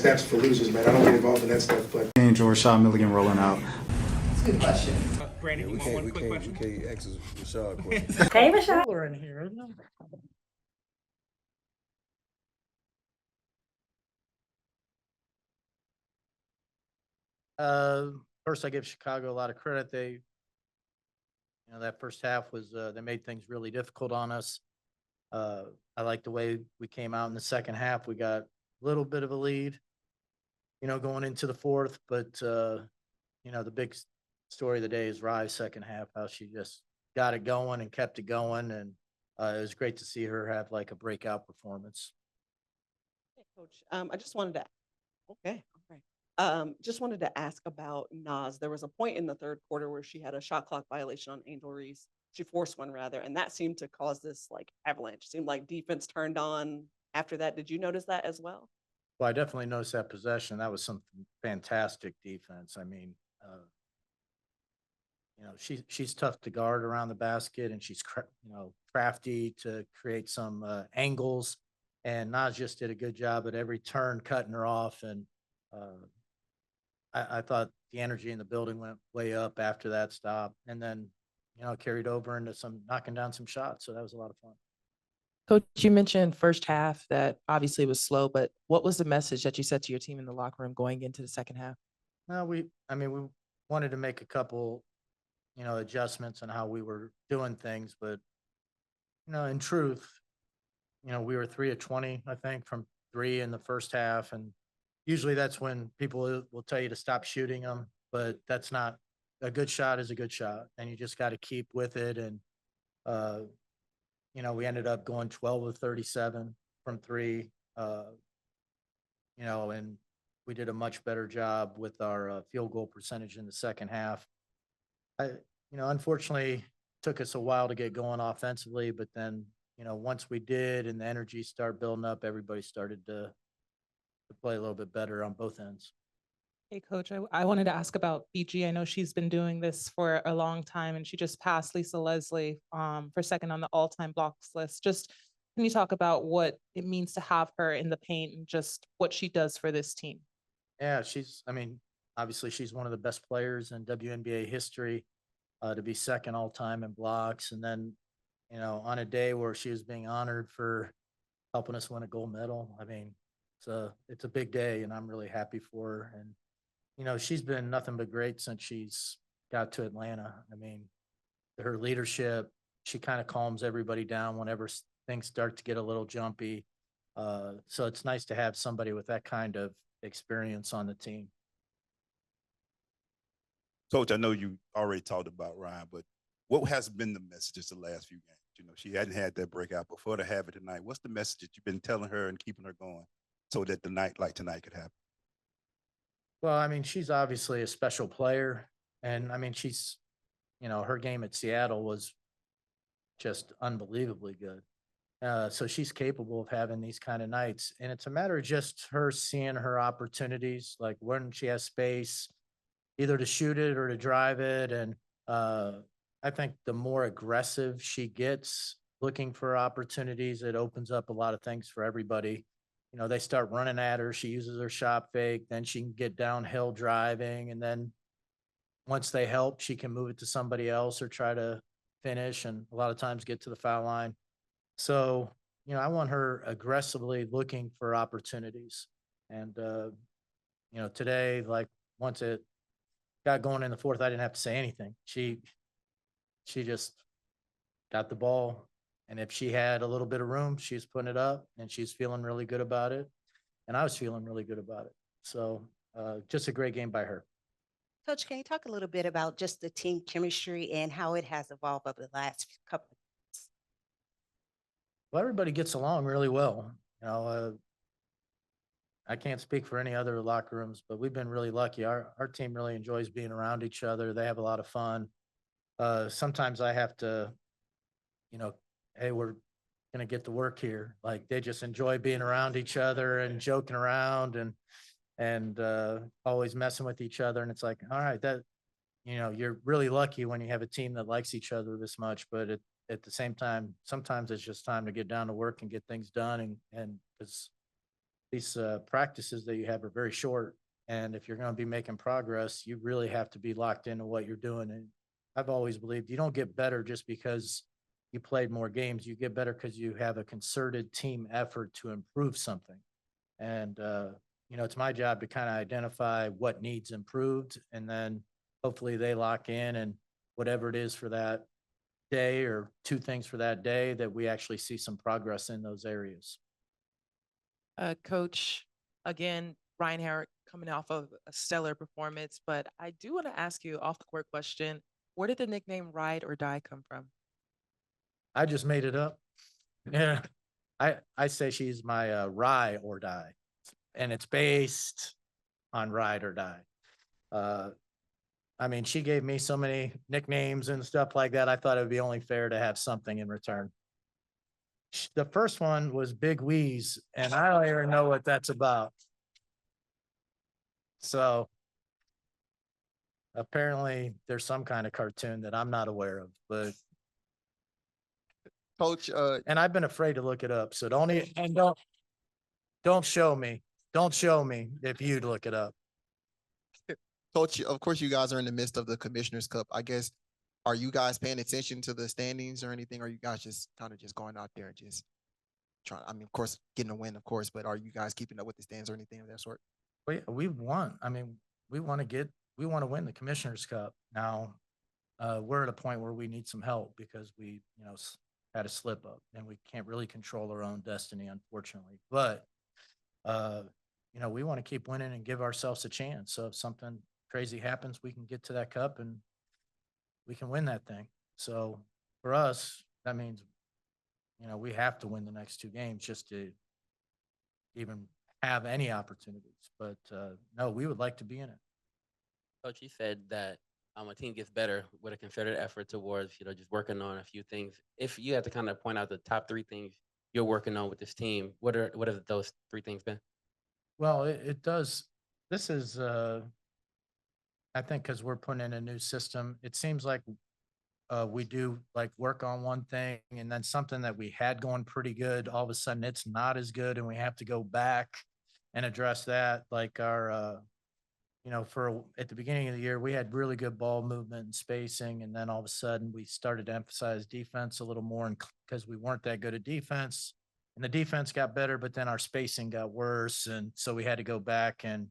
steps for losers, man. I don't get involved in that stuff, but. Angel Rashad Milligan rolling out. That's a good question. Brandon, We you want one quick can't question? ask Rashad a question. Hey, Rashad. We're in here, isn't it? First, I give Chicago a lot of credit. That first half was they made things really difficult on us. I like the way we came out in the second half. We got a little bit of a lead, going into the fourth, but the big story of the day is Rye's second half, how she just got it going and kept it going, and it was great to see her have like a breakout performance. Hey, Coach, I just wanted to, okay, all right. Just wanted to ask about Nas. There was a point in the third quarter where she had a shot clock violation on Angel Reese. She forced one rather, and that seemed to cause this like avalanche. Seemed like defense turned on after that. Did you notice that as well? Well, I definitely noticed that possession. That was some fantastic defense. I mean, she's tough to guard around the basket, and she's crafty to create some angles. And Nas just did a good job at every turn, cutting her off. And I thought the energy in the building went way up after that stop, and then carried over into some knocking down some shots. So that was a lot of fun. Coach, you mentioned first half that obviously was slow, but what was the message that you said to your team in the locker room going into the second half? No, we wanted to make a couple, adjustments on how we were doing things, but in truth, we were 3 of 20, I think, from 3 in the first half, and usually that's when people will tell you to stop shooting them, but that's not a good shot is a good shot, and you just got to keep with it. And we ended up going 12 of 37 from 3, and we did a much better job with our field goal percentage in the second half. Unfortunately, took us a while to get going offensively, but then, once we did and the energy started building up, everybody started to play a little bit better on both ends. Hey, Coach, I wanted to ask about BG. I know she's been doing this for a long time, and she just passed Lisa Leslie for second on the all-time blocks list. Just can you talk about what it means to have her in the paint and just what she does for this team? Yeah, obviously she's one of the best players in WNBA history to be second all-time in blocks. And then, on a day where she was being honored for helping us win a gold medal, it's a big day, and I'm really happy for her. And she's been nothing but great since she's got to Atlanta. Her leadership, she kind of calms everybody down whenever things start to get a little jumpy. So it's nice to have somebody with that kind of experience on the team. Coach, I know you already talked about Ryan, but what has been the messages the last few games? She hadn't had that breakout before to have it tonight. What's the message that you've been telling her and keeping her going so that the night like tonight could happen? Well, she's obviously a special player, and she's, her game at Seattle was just unbelievably good. So she's capable of having these kind of nights, and it's a matter of just her seeing her opportunities, like when she has space, either to shoot it or to drive it. And I think the more aggressive she gets looking for opportunities, it opens up a lot of things for everybody. They start running at her. She uses her shot fake. Then she can get downhill driving. And then once they help, she can move it to somebody else or try to finish, and a lot of times get to the foul line. So, I want her aggressively looking for opportunities. And, today, like once it got going in the fourth, I didn't have to say anything. She just got the ball. And if she had a little bit of room, she's putting it up, and she's feeling really good about it. And I was feeling really good about it. So just a great game by her. Coach, can you talk a little bit about just the team chemistry and how it has evolved over the last couple of months? Well, everybody gets along really well. I can't speak for any other locker rooms, but we've been really lucky. Our team really enjoys being around each other. They have a lot of fun. Sometimes I have to, hey, we're going to get to work here. Like, they just enjoy being around each other and joking around and always messing with each other. And it's like, all right, you're really lucky when you have a team that likes each other this much, but at the same time, sometimes it's just time to get down to work and get things done. And these practices that you have are very short. And if you're going to be making progress, you really have to be locked into what you're doing. And I've always believed you don't get better just because you played more games. You get better because you have a concerted team effort to improve something. And, it's my job to kind of identify what needs improved, and then hopefully they lock in, and whatever it is for that day or two things for that day, that we actually see some progress in those areas. Coach, again, Ryan Herrick coming off of a stellar performance, but I do want to ask you off the court question. Where did the nickname Ride or Die come from? I just made it up. Yeah. I say she's my ride or die, and it's based on ride or die. I mean, she gave me so many nicknames and stuff like that. I thought it would be only fair to have something in return. The first one was Big Wheeze, and I don't even know what that's about. So apparently there's some kind of cartoon that I'm not aware of, but Coach, and I've been afraid to look it up. So don't show me. Don't show me if you'd look it up. Coach, of course, you guys are in the midst of the Commissioner's Cup. I guess, are you guys paying attention to the standings or anything? Or are you guys just kind of just going out there and just trying? I mean, of course, getting a win, of course, but are you guys keeping up with the stands or anything of that sort? We've won. I mean, we want to win the Commissioner's Cup. Now, we're at a point where we need some help because we, had a slip up, and we can't really control our own destiny, unfortunately. But, we want to keep winning and give ourselves a chance. So if something crazy happens, we can get to that cup and we can win that thing. So for us, that means, we have to win the next two games just to even have any opportunities. But no, we would like to be in it. Coach, you said that a team gets better with a concerted effort towards, just working on a few things. If you had to kind of point out the top three things you're working on with this team, what have those three things been? Well, it does. This is, I think, because we're putting in a new system. It seems like we do like work on one thing, and then something that we had going pretty good, all of a sudden it's not as good, and we have to go back and address that. Like our, at the beginning of the year, we had really good ball movement and spacing, and then all of a sudden we started to emphasize defense a little more, and because we weren't that good at defense, and the defense got better, but then our spacing got worse, and so we had to go back and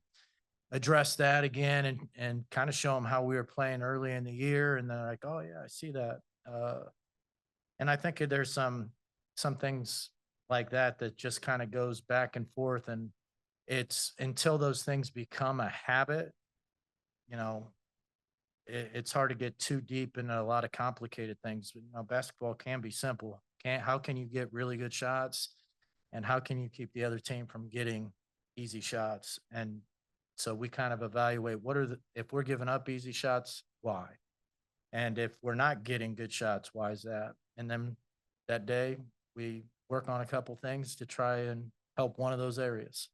address that again, and kind of show them how we were playing early in the year, and they're like, oh yeah, I see that. And I think there's some things like that just kind of goes back and forth, and it's until those things become a habit, it's hard to get too deep into a lot of complicated things. Basketball can be simple. How can you get really good shots, and how can you keep the other team from getting easy shots? And so we kind of evaluate if we're giving up easy shots, why? And if we're not getting good shots, why is that? And then that day we work on a couple things to try and help one of those areas.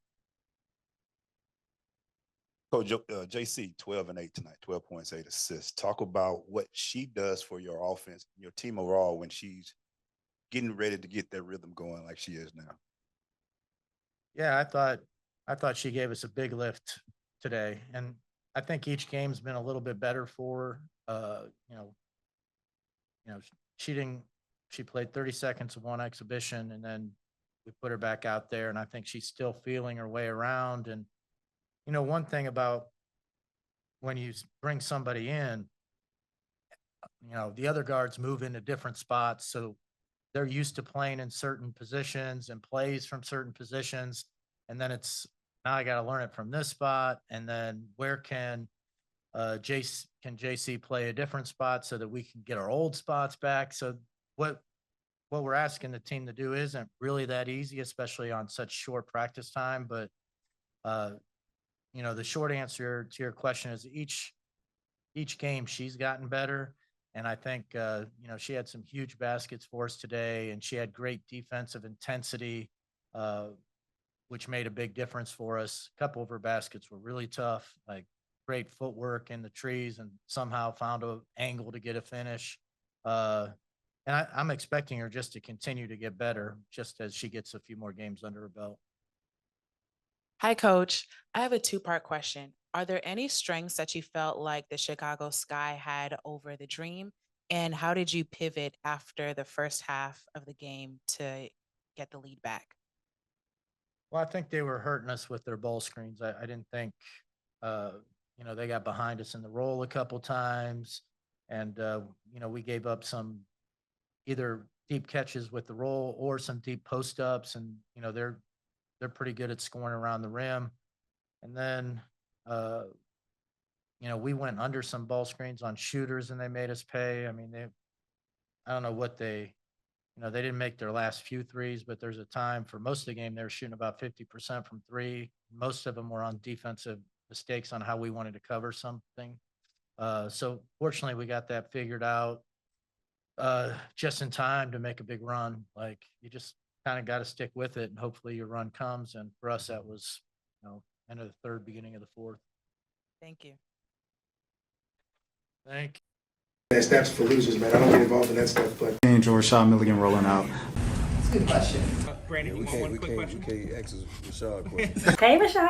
Coach, JC, 12 and 8 tonight, 12 points, 8 assists. Talk about what she does for your offense, your team overall, when she's getting ready to get that rhythm going like she is now. Yeah, I thought she gave us a big lift today, and I think each game's been a little bit better for her. She played 30 seconds of one exhibition, and then we put her back out there, and I think she's still feeling her way around. And one thing about when you bring somebody in, the other guards move into different spots, so they're used to playing in certain positions and plays from certain positions. And then it's now I got to learn it from this spot. And then where can JC play a different spot so that we can get our old spots back? So what we're asking the team to do isn't really that easy, especially on such short practice time. But, the short answer to your question is each game she's gotten better. And I think, she had some huge baskets for us today, and she had great defensive intensity, which made a big difference for us. A couple of her baskets were really tough, like great footwork in the trees, and somehow found an angle to get a finish. And I'm expecting her just to continue to get better just as she gets a few more games under her belt. Hi, Coach. I have a two-part question. Are there any strengths that you felt like the Chicago Sky had over the Dream? And how did you pivot after the first half of the game to get the lead back? Well, I think they were hurting us with their ball screens. I didn't think, uh, they got behind us in the roll a couple times. And, we gave up some either deep catches with the roll or some deep post ups. And, they're pretty good at scoring around the rim. And then, uh, we went under some ball screens on shooters and they made us pay. I mean, I don't know what they didn't make their last few threes, but there's a time for most of the game, they were shooting about 50% from three. Most of them were on defensive mistakes on how we wanted to cover something. So fortunately we got that figured out just in time to make a big run. Like you just kind of got to stick with it and hopefully your run comes. And for us, that was, end of the third, beginning of the fourth. Thank you. Thank That's for losers, man. I don't get involved in that stuff, but. Angel Rashad Milligan rolling out. That's a good question. Brandon, we you want one quick can't question? ask Rashad a question. Hey, Rashad.